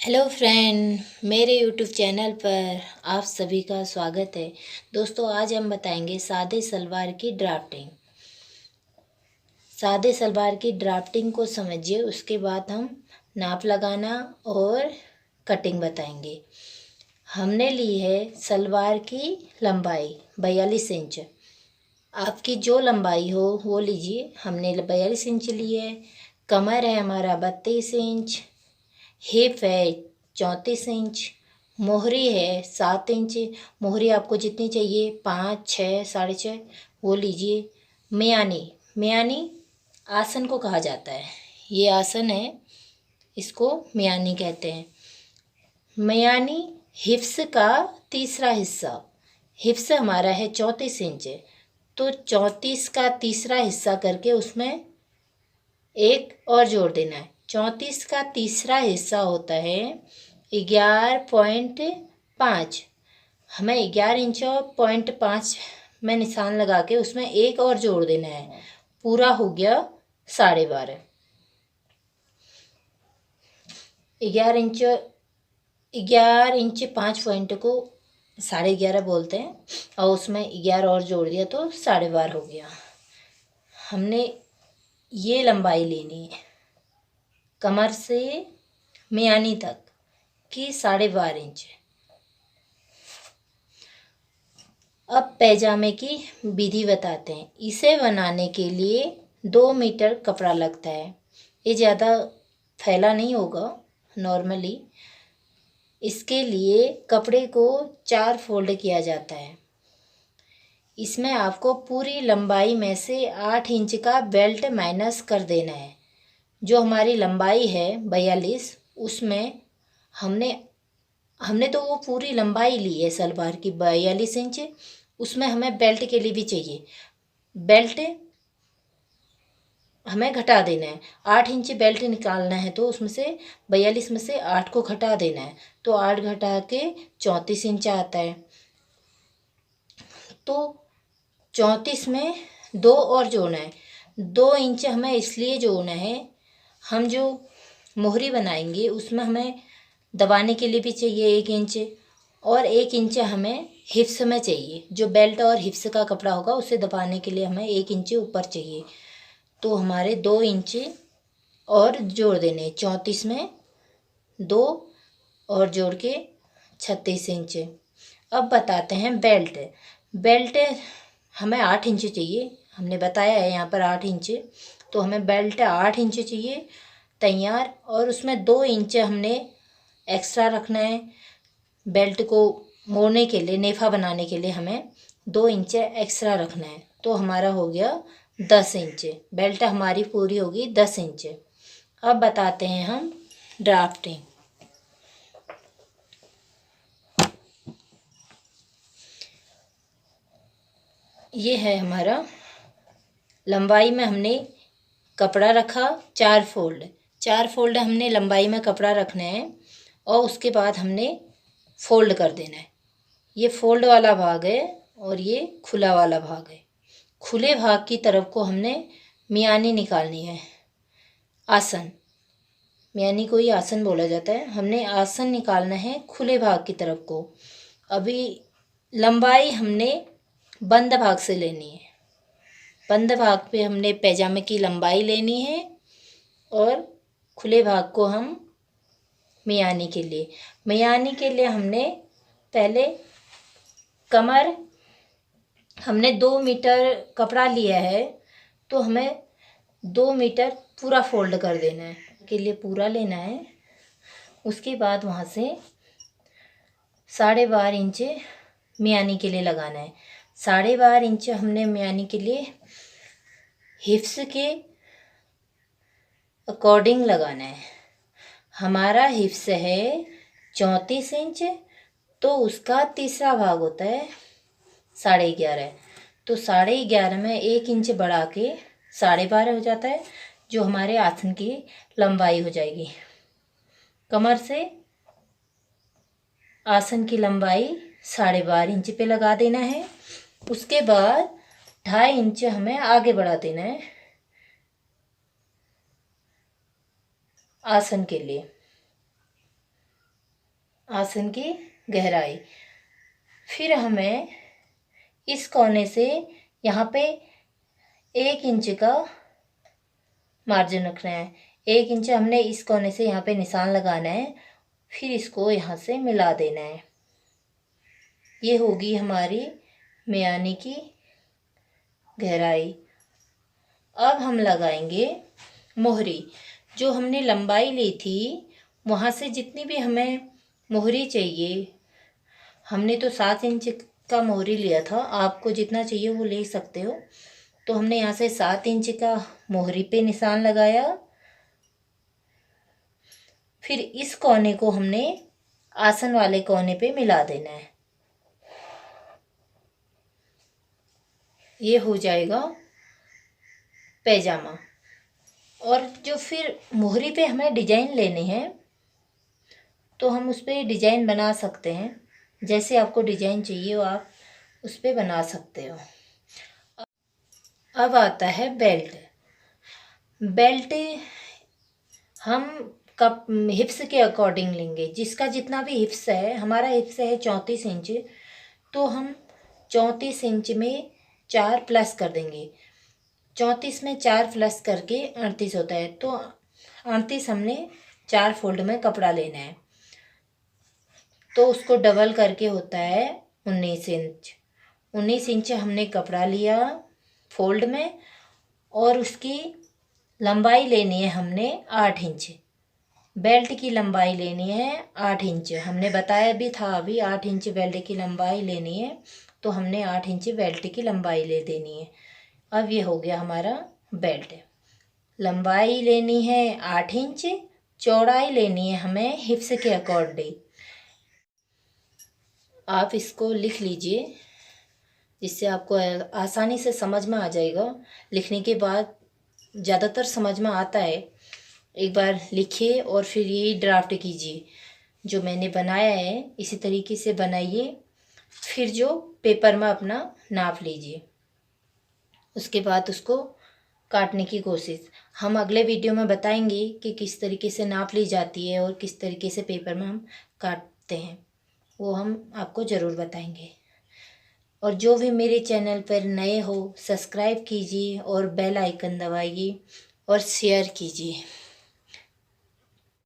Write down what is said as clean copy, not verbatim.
Hello friend, मेरे YouTube channel पर आप सभी का स्वागत है। दोस्तों, आज हम बताएंगे सादे सलवार की ड्राफ्टिंग। सादे सलवार की ड्राफ्टिंग को समझिए, उसके बाद हम नाप लगाना और कटिंग बताएंगे। हमने ली है सलवार की लंबाई 42 इंच। आपकी जो लंबाई हो वो लीजिए। हमने 42 इंच ली है। कमर है हमारा 32 इंच। हिप है 34 इंच। मोहरी है 7 इंच। मोहरी आपको जितनी चाहिए, 5, 6, 6.5 वो लीजिए। मियानी मियानी आसन को कहा जाता है। ये आसन है, इसको मियानी कहते हैं। मियानी हिप्स का तीसरा हिस्सा। हिप्स हमारा है 34 इंच, तो 34 का तीसरा हिस्सा करके उसमें एक और जोड़ देना है। 34 का तीसरा हिस्सा होता है 11.5। हमें 11 इंच और 0.5 में निशान लगा के उसमें एक और जोड़ देना है। पूरा हो गया 12.5। 11 इंच 11 इंच 5 पॉइंट को 11.5 बोलते हैं, और उसमें 11 और जोड़ दिया तो 12.5 हो गया। हमने ये लंबाई लेनी है कमर से मियानी तक की 12.5 इंच। अब पैजामे की विधि बताते हैं। इसे बनाने के लिए 2 मीटर कपड़ा लगता है। ये ज़्यादा फैला नहीं होगा नॉर्मली। इसके लिए कपड़े को 4 फोल्ड किया जाता है। इसमें आपको पूरी लंबाई में से 8 इंच का बेल्ट माइनस कर देना है। जो हमारी लंबाई है 42, उसमें हमने हमने तो वो पूरी लंबाई ली है सलवार की 42 इंच। उसमें हमें बेल्ट के लिए भी चाहिए। बेल्ट हमें घटा देना है। 8 इंच बेल्ट निकालना है, तो उसमें से 42 में से 8 को घटा देना है, तो 8 घटा के 34 इंच आता है। तो 34 में 2 और जोड़ना है। 2 इंच हमें इसलिए जोड़ना है, हम जो मोहरी बनाएंगे उसमें हमें दबाने के लिए भी चाहिए 1 इंच, और 1 इंच हमें हिप्स में चाहिए। जो बेल्ट और हिप्स का कपड़ा होगा उसे दबाने के लिए हमें 1 इंच ऊपर चाहिए। तो हमारे 2 इंच और जोड़ देने, 34 में 2 और जोड़ के 36 इंच। अब बताते हैं बेल्ट। बेल्ट हमें 8 इंच चाहिए। हमने बताया है यहाँ पर 8 इंच, तो हमें बेल्ट 8 इंच चाहिए तैयार। और उसमें 2 इंच हमने एक्स्ट्रा रखना है। बेल्ट को मोड़ने के लिए, नेफा बनाने के लिए हमें 2 इंच एक्स्ट्रा रखना है। तो हमारा हो गया 10 इंच। बेल्ट हमारी पूरी होगी 10 इंच। अब बताते हैं हम ड्राफ्टिंग। ये है हमारा लंबाई में हमने कपड़ा रखा 4 फोल्ड। 4 फोल्ड हमने लंबाई में कपड़ा रखना है, और उसके बाद हमने फोल्ड कर देना है। ये फोल्ड वाला भाग है और ये खुला वाला भाग है। खुले भाग की तरफ को हमने मियानी निकालनी है। आसन, मियानी को ही आसन बोला जाता है। हमने आसन निकालना है खुले भाग की तरफ को। अभी लंबाई हमने बंद भाग से लेनी है। बंद भाग पे हमने पैजामे की लंबाई लेनी है, और खुले भाग को हम मियानी के लिए हमने पहले कमर, हमने 2 मीटर कपड़ा लिया है, तो हमें 2 मीटर पूरा फोल्ड कर देना है। के लिए पूरा लेना है। उसके बाद वहाँ से 12.5 इंच मियानी के लिए लगाना है। 12.5 इंच हमने मियानी के लिए हिप्स के अकॉर्डिंग लगाना है। हमारा हिप्स है 34 इंच, तो उसका तीसरा भाग होता है 11.5। तो 11.5 में 1 इंच बढ़ा के 12.5 हो जाता है, जो हमारे आसन की लंबाई हो जाएगी। कमर से आसन की लंबाई 12.5 इंच पे लगा देना है। उसके बाद 2.5 इंच हमें आगे बढ़ा देना है आसन के लिए। आसन की गहराई। फिर हमें इस कोने से यहाँ पे 1 इंच का मार्जिन रखना है। 1 इंच हमने इस कोने से यहाँ पे निशान लगाना है, फिर इसको यहाँ से मिला देना है। ये होगी हमारी मियानी की गहराई। अब हम लगाएंगे मोहरी। जो हमने लंबाई ली थी वहाँ से जितनी भी हमें मोहरी चाहिए, हमने तो 7 इंच का मोहरी लिया था, आपको जितना चाहिए वो ले सकते हो। तो हमने यहाँ से 7 इंच का मोहरी पे निशान लगाया। फिर इस कोने को हमने आसन वाले कोने पे मिला देना है। ये हो जाएगा पैजामा। और जो फिर मोहरी पे हमें डिजाइन लेनी है तो हम उस पर डिजाइन बना सकते हैं। जैसे आपको डिजाइन चाहिए वो आप उस पर बना सकते हो। अब आता है बेल्ट। बेल्ट हम कप हिप्स के अकॉर्डिंग लेंगे। जिसका जितना भी हिप्स है, हमारा हिप्स है 34 इंच, तो हम 34 इंच में 4 प्लस कर देंगे। 34 में 4 प्लस करके 38 होता है। तो 38 हमने 4 फोल्ड में कपड़ा लेना है, तो उसको डबल करके होता है 19 इंच। 19 इंच हमने कपड़ा लिया फोल्ड में, और उसकी लंबाई लेनी है हमने 8 इंच। बेल्ट की लंबाई लेनी है 8 इंच। हमने बताया भी था अभी 8 इंच बेल्ट की लंबाई लेनी है, तो हमने 8 इंच बेल्ट की लंबाई ले देनी है। अब ये हो गया हमारा बेल्ट। लंबाई लेनी है 8 इंच, चौड़ाई लेनी है हमें हिप्स के अकॉर्डिंग। आप इसको लिख लीजिए, जिससे आपको आसानी से समझ में आ जाएगा। लिखने के बाद ज़्यादातर समझ में आता है। एक बार लिखिए और फिर यही ड्राफ्ट कीजिए। जो मैंने बनाया है इसी तरीके से बनाइए। फिर जो पेपर में अपना नाप लीजिए, उसके बाद उसको काटने की कोशिश। हम अगले वीडियो में बताएंगे कि किस तरीके से नाप ली जाती है और किस तरीके से पेपर में हम काटते हैं, वो हम आपको ज़रूर बताएंगे। और जो भी मेरे चैनल पर नए हो सब्सक्राइब कीजिए और बेल आइकन दबाइए और शेयर कीजिए।